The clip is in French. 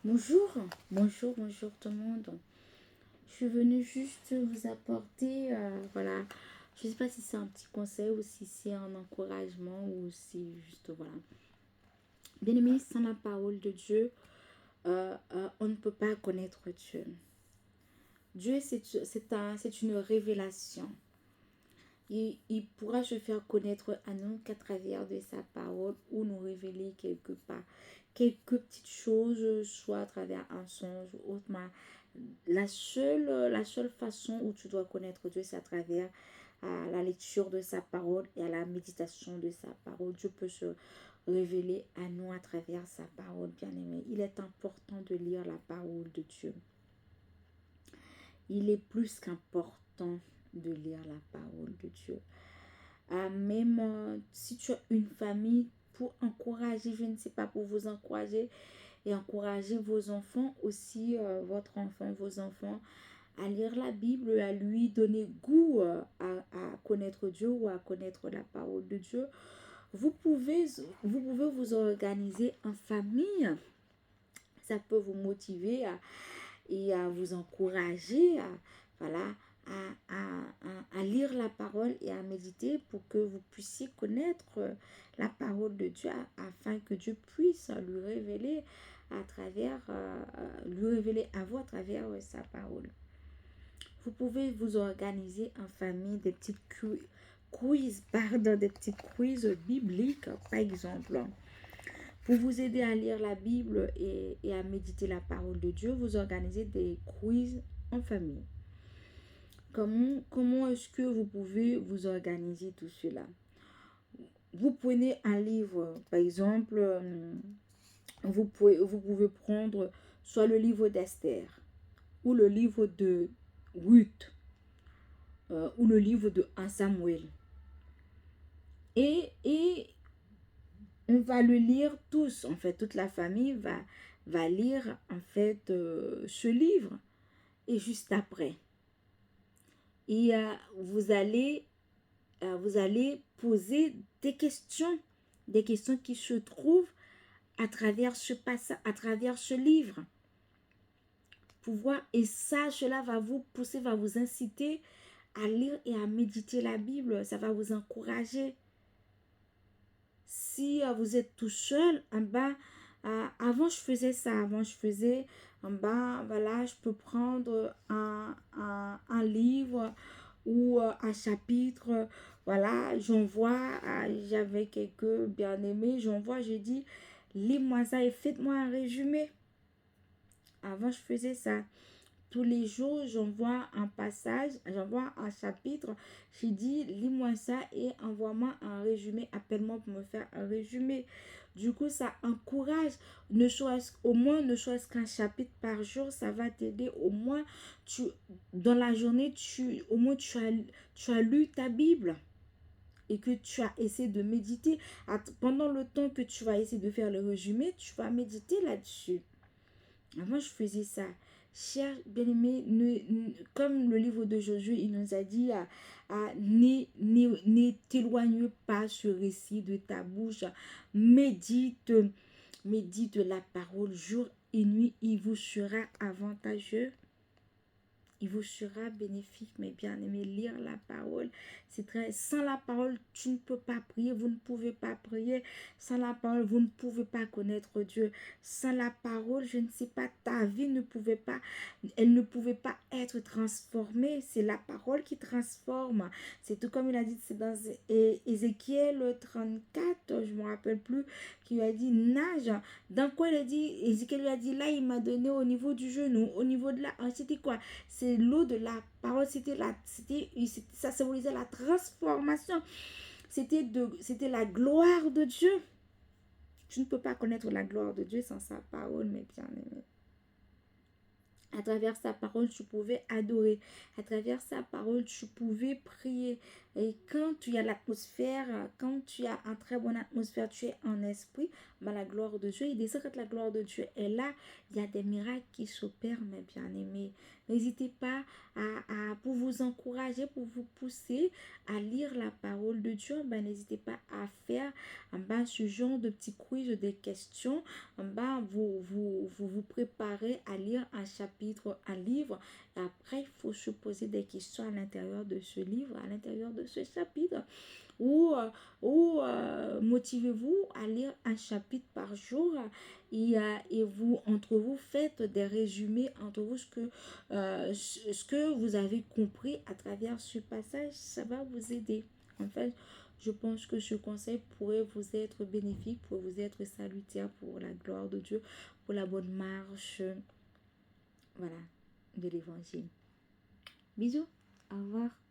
Bonjour, bonjour tout le monde. Je suis venue juste vous apporter, voilà, je ne sais pas si c'est un petit conseil ou si c'est un encouragement ou si juste, voilà. Bien aimé, sans la parole de Dieu, on ne peut pas connaître Dieu. Dieu, c'est une révélation. Il pourra se faire connaître à nous qu'à travers de sa parole ou nous révéler quelque part quelques petites choses, soit à travers un songe ou autrement. La seule façon où tu dois connaître Dieu, c'est à travers la lecture de sa parole et à la méditation de sa parole. Dieu peut se révéler à nous à travers sa parole, bien aimé. Il est important de lire la parole de Dieu. Il est plus qu'important de lire la parole de Dieu. Même si tu as une famille, pour encourager, je ne sais pas, pour vous encourager et encourager vos enfants aussi, votre enfant, vos enfants, à lire la Bible, à lui donner goût à connaître Dieu ou à connaître la parole de Dieu. Vous pouvez vous organiser en famille. Ça peut vous motiver et à vous encourager voilà, à lire la parole et à méditer pour que vous puissiez connaître la parole de Dieu afin que Dieu puisse lui révéler lui révéler à vous à travers sa parole. Vous pouvez vous organiser en famille des petites des petites quiz bibliques, par exemple. Pour vous aider à lire la Bible et à méditer la parole de Dieu, vous organisez des quiz en famille. Comment est-ce que vous pouvez vous organiser tout cela? Vous prenez un livre, par exemple, vous pouvez prendre soit le livre d'Esther, ou le livre de Ruth, ou le livre de 1 Samuel. Et on va le lire tous, en fait, toute la famille va lire, en fait, ce livre. Et juste après, et vous allez poser des questions qui se trouvent à travers ce passage, à travers ce livre. Et ça, cela va vous pousser, va vous inciter à lire et à méditer la Bible. Ça va vous encourager. Si vous êtes tout seul, avant je faisais ça. Avant je faisais, voilà, je peux prendre un livre ou un chapitre. Voilà, j'envoie, j'avais quelques bien-aimés, j'envoie, j'ai dit, lis-moi ça et faites-moi un résumé. Avant je faisais ça. Tous les jours, j'envoie un passage, j'envoie un chapitre. J'ai dit, lis-moi ça et envoie-moi un résumé. Appelle-moi pour me faire un résumé. Du coup, ça encourage, au moins, ne serait-ce qu'un chapitre par jour, ça va t'aider. Au moins, dans la journée, au moins, tu as lu ta Bible et que tu as essayé de méditer. Pendant le temps que tu vas essayer de faire le résumé, tu vas méditer là-dessus. Avant, je faisais ça. Cher bien-aimé, comme le livre de Josué, il nous a dit, ne t'éloigne pas ce récit de ta bouche. Médite, médite la parole jour et nuit. Il vous sera avantageux. Il vous sera bénéfique, mes bien-aimés, lire la parole. Sans la parole, tu ne peux pas prier, vous ne pouvez pas prier. Sans la parole, vous ne pouvez pas connaître Dieu. Sans la parole, je ne sais pas, ta vie elle ne pouvait pas être transformée. C'est la parole qui transforme. C'est tout comme il a dit, c'est dans Ézéchiel 34, je ne me rappelle plus, qui lui a dit nage. Dans quoi il a dit, Ézéchiel lui a dit, là, il m'a donné au niveau du genou, au niveau de la... C'était quoi? C'est l'eau de la parole, ça symbolisait la transformation. C'était la gloire de Dieu. Tu ne peux pas connaître la gloire de Dieu sans sa parole, mes bien-aimés. À travers sa parole, tu pouvais adorer. À travers sa parole, tu pouvais prier. Et quand tu as l'atmosphère, quand tu as une très bonne atmosphère, tu es en esprit, ben la gloire de Dieu, il dit ça, quand la gloire de Dieu est là, il y a des miracles qui s'opèrent, mes bien-aimés. N'hésitez pas pour vous encourager, pour vous pousser à lire la parole de Dieu. Ben, n'hésitez pas à faire ce genre de petits quiz, des questions. Vous préparez à lire un chapitre, un livre. Et après, il faut se poser des questions à l'intérieur de ce livre, à l'intérieur de ce chapitre. Ou motivez-vous à lire un chapitre par jour et vous, entre vous, faites des résumés entre vous ce que vous avez compris à travers ce passage. Ça va vous aider. En fait, je pense que ce conseil pourrait vous être bénéfique, pourrait vous être salutaire pour la gloire de Dieu, pour la bonne marche, voilà, de l'évangile. Bisous, au revoir.